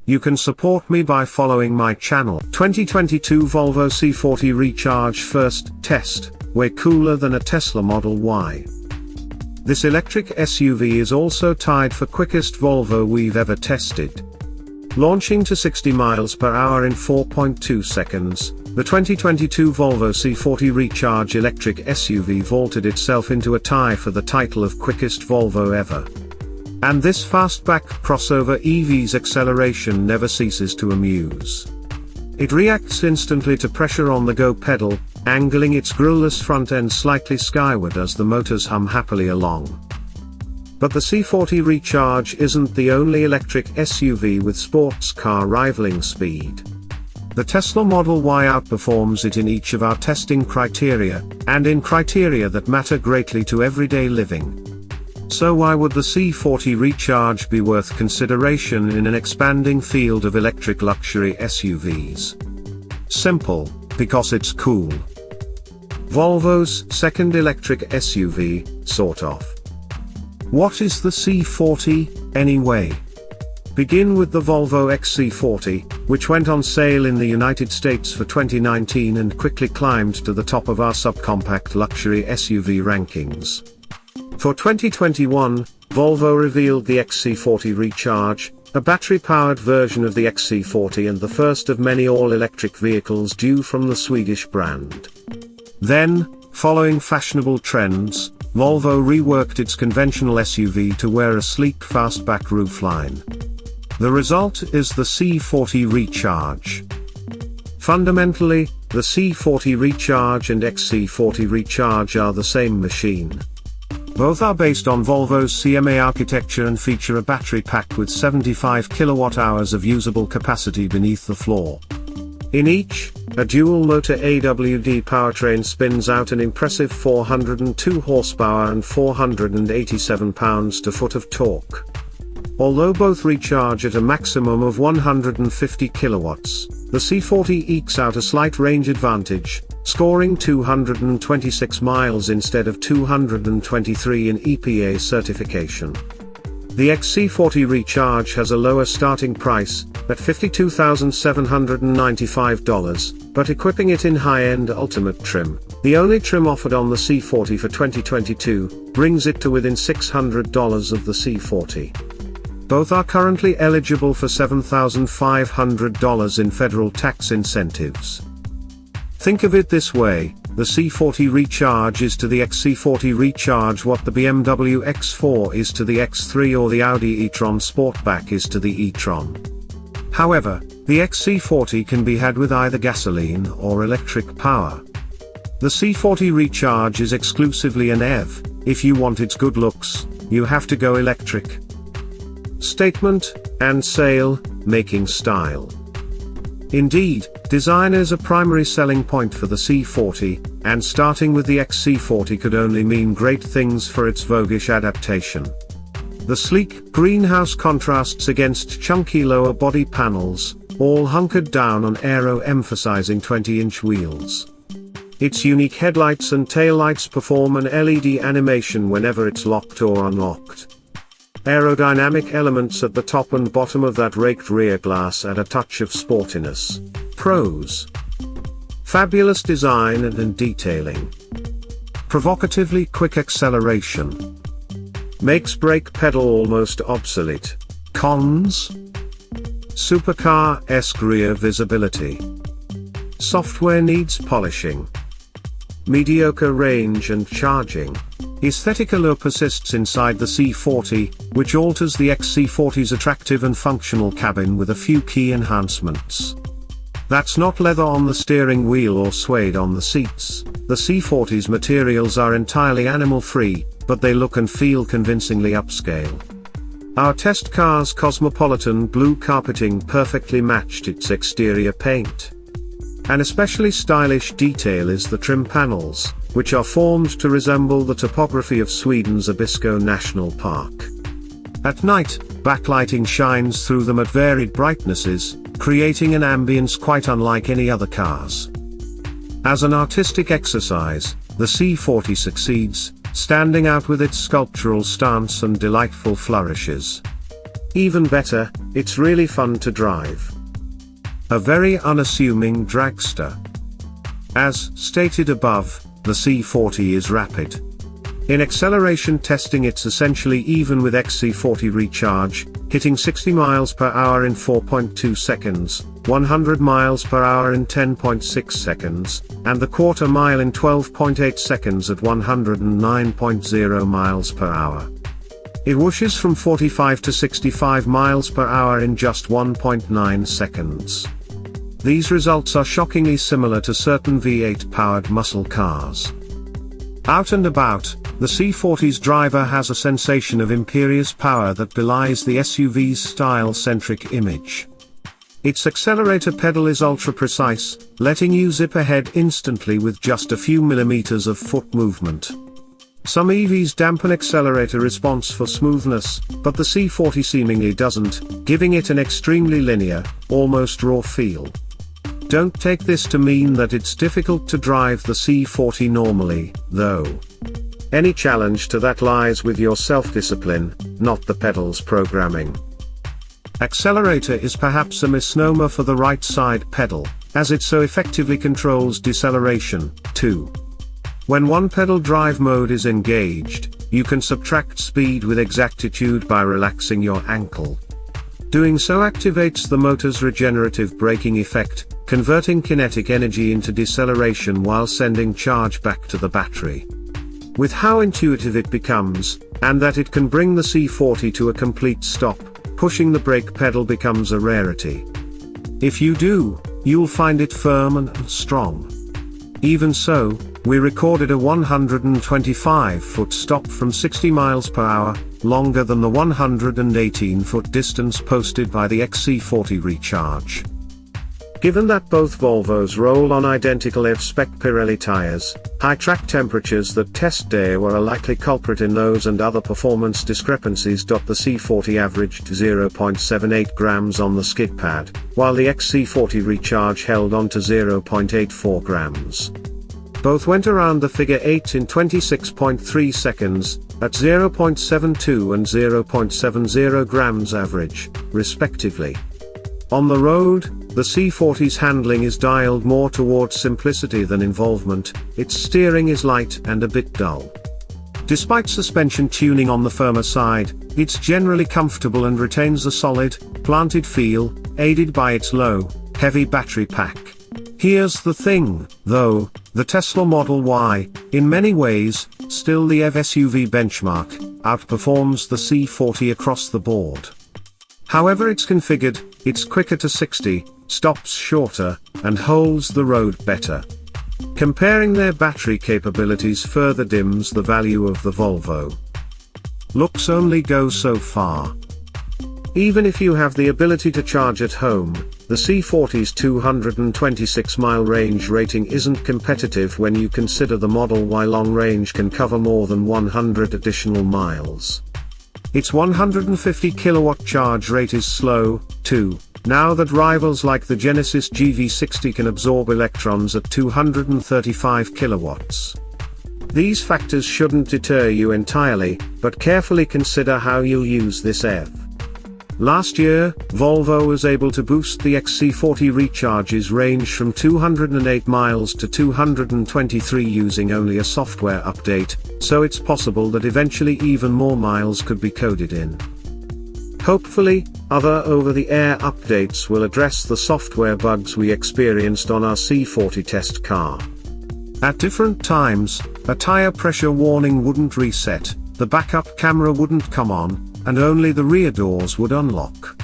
You can support me by following my channel. 2022 Volvo C40 Recharge first test, way cooler than a Tesla Model Y. This electric SUV is also tied for quickest Volvo we've ever tested. Launching to 60 miles per hour in 4.2 seconds, the 2022 Volvo C40 Recharge electric SUV vaulted itself into a tie for the title of quickest Volvo ever. And this fastback crossover EV's acceleration never ceases to amuse. It reacts instantly to pressure on the go pedal, angling its grilleless front end slightly skyward as the motors hum happily along. But the C40 Recharge isn't the only electric SUV with sports car rivaling speed. The Tesla Model Y outperforms it in each of our testing criteria, and in criteria that matter greatly to everyday living. So why would the C40 Recharge be worth consideration in an expanding field of electric luxury SUVs? Simple, because it's cool. Volvo's second electric SUV, sort of. What is the C40, anyway? Begin with the Volvo XC40, which went on sale in the United States for 2019 and quickly climbed to the top of our subcompact luxury SUV rankings. For 2021, Volvo revealed the XC40 Recharge, a battery-powered version of the XC40 and the first of many all-electric vehicles due from the Swedish brand. Then, following fashionable trends, Volvo reworked its conventional SUV to wear a sleek fastback roofline. The result is the C40 Recharge. Fundamentally, the C40 Recharge and XC40 Recharge are the same machine. Both are based on Volvo's CMA architecture and feature a battery pack with 75 kWh of usable capacity beneath the floor. In each, a dual-motor AWD powertrain spins out an impressive 402 horsepower and 487 pounds-to-foot of torque. Although both recharge at a maximum of 150 kilowatts, the C40 ekes out a slight range advantage, scoring 226 miles instead of 223 in EPA certification. The XC40 Recharge has a lower starting price, at $52,795, but equipping it in high-end Ultimate trim, the only trim offered on the C40 for 2022, brings it to within $600 of the C40. Both are currently eligible for $7,500 in federal tax incentives. Think of it this way, the C40 Recharge is to the XC40 Recharge what the BMW X4 is to the X3 or the Audi e-tron Sportback is to the e-tron. However, the XC40 can be had with either gasoline or electric power. The C40 Recharge is exclusively an EV. If you want its good looks, you have to go electric. Statement, and sale, making style. Indeed, design is a primary selling point for the C40, and starting with the XC40 could only mean great things for its voguish adaptation. The sleek, greenhouse contrasts against chunky lower body panels, all hunkered down on aero-emphasizing 20-inch wheels. Its unique headlights and taillights perform an LED animation whenever it's locked or unlocked. Aerodynamic elements at the top and bottom of that raked rear glass add a touch of sportiness. Pros: fabulous design and detailing. Provocatively quick acceleration. Makes brake pedal almost obsolete. Cons: Supercar-esque rear visibility. Software needs polishing. Mediocre range and charging. Aesthetic allure persists inside the C40, which alters the XC40's attractive and functional cabin with a few key enhancements. That's not leather on the steering wheel or suede on the seats. The C40's materials are entirely animal-free, but they look and feel convincingly upscale. Our test car's cosmopolitan blue carpeting perfectly matched its exterior paint. An especially stylish detail is the trim panels, which are formed to resemble the topography of Sweden's Abisko National Park. At night, backlighting shines through them at varied brightnesses, creating an ambience quite unlike any other cars. As an artistic exercise, the C40 succeeds, standing out with its sculptural stance and delightful flourishes. Even better, it's really fun to drive. A very unassuming dragster. As stated above, the C40 is rapid. In acceleration testing it's essentially even with XC40 Recharge, hitting 60 miles per hour in 4.2 seconds, 100 miles per hour in 10.6 seconds, and the quarter mile in 12.8 seconds at 109.0 miles per hour. It whooshes from 45 to 65 miles per hour in just 1.9 seconds. These results are shockingly similar to certain V8-powered muscle cars. Out and about, the C40's driver has a sensation of imperious power that belies the SUV's style-centric image. Its accelerator pedal is ultra-precise, letting you zip ahead instantly with just a few millimeters of foot movement. Some EVs dampen accelerator response for smoothness, but the C40 seemingly doesn't, giving it an extremely linear, almost raw feel. Don't take this to mean that it's difficult to drive the C40 normally, though. Any challenge to that lies with your self-discipline, not the pedal's programming. Accelerator is perhaps a misnomer for the right side pedal, as it so effectively controls deceleration, too. When one pedal drive mode is engaged, you can subtract speed with exactitude by relaxing your ankle. Doing so activates the motor's regenerative braking effect, converting kinetic energy into deceleration while sending charge back to the battery. With how intuitive it becomes, and that it can bring the C40 to a complete stop, pushing the brake pedal becomes a rarity. If you do, you'll find it firm and strong. Even so, we recorded a 125-foot stop from 60 miles per hour, longer than the 118-foot distance posted by the XC40 Recharge. Given that both Volvos roll on identical F-spec Pirelli tires, high track temperatures that test day were a likely culprit in those and other performance discrepancies. The C40 averaged 0.78 grams on the skid pad, while the XC40 Recharge held on to 0.84 grams. Both went around the figure 8 in 26.3 seconds, at 0.72 and 0.70 grams average, respectively. On the road, the C40's handling is dialed more towards simplicity than involvement, its steering is light and a bit dull. Despite suspension tuning on the firmer side, it's generally comfortable and retains a solid, planted feel, aided by its low, heavy battery pack. Here's the thing, though, the Tesla Model Y, in many ways, still the EV SUV benchmark, outperforms the C40 across the board. However it's configured, it's quicker to 60, stops shorter, and holds the road better. Comparing their battery capabilities further dims the value of the Volvo. Looks only go so far. Even if you have the ability to charge at home, the C40's 226-mile range rating isn't competitive when you consider the Model Y long range can cover more than 100 additional miles. Its 150 kilowatt charge rate is slow, too, now that rivals like the Genesis GV60 can absorb electrons at 235 kilowatts. These factors shouldn't deter you entirely, but carefully consider how you'll use this EV. Last year, Volvo was able to boost the XC40 Recharge's range from 208 miles to 223 using only a software update, so it's possible that eventually even more miles could be coded in. Hopefully, other over-the-air updates will address the software bugs we experienced on our C40 test car. At different times, a tire pressure warning wouldn't reset, the backup camera wouldn't come on, and only the rear doors would unlock.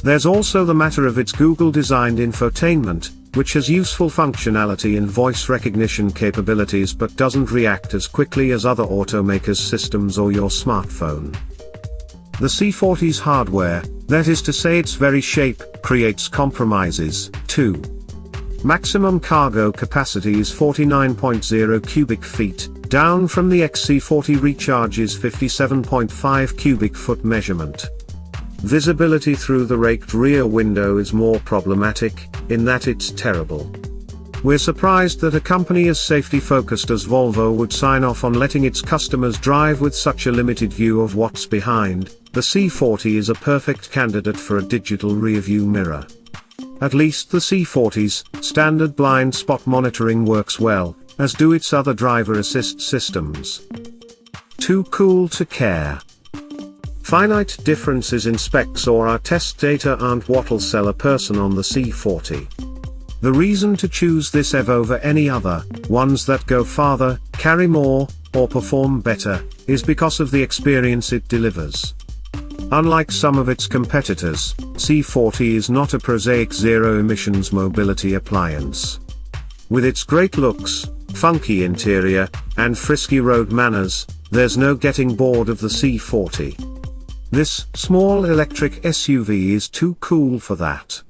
There's also the matter of its Google-designed infotainment, which has useful functionality and voice recognition capabilities but doesn't react as quickly as other automakers' systems or your smartphone. The C40's hardware, that is to say its very shape, creates compromises, too. Maximum cargo capacity is 49.0 cubic feet, down from the XC40 Recharge's 57.5 cubic foot measurement. Visibility through the raked rear window is more problematic, in that it's terrible. We're surprised that a company as safety-focused as Volvo would sign off on letting its customers drive with such a limited view of what's behind the C40 is a perfect candidate for a digital rearview mirror. At least the C40's standard blind spot monitoring works well, as do its other driver assist systems. Too cool to care. Finite differences in specs or our test data aren't what'll sell a person on the C40. The reason to choose this EV over any other, ones that go farther, carry more, or perform better, is because of the experience it delivers. Unlike some of its competitors, C40 is not a prosaic zero-emissions mobility appliance. With its great looks, funky interior, and frisky road manners, there's no getting bored of the C40. This small electric SUV is too cool for that.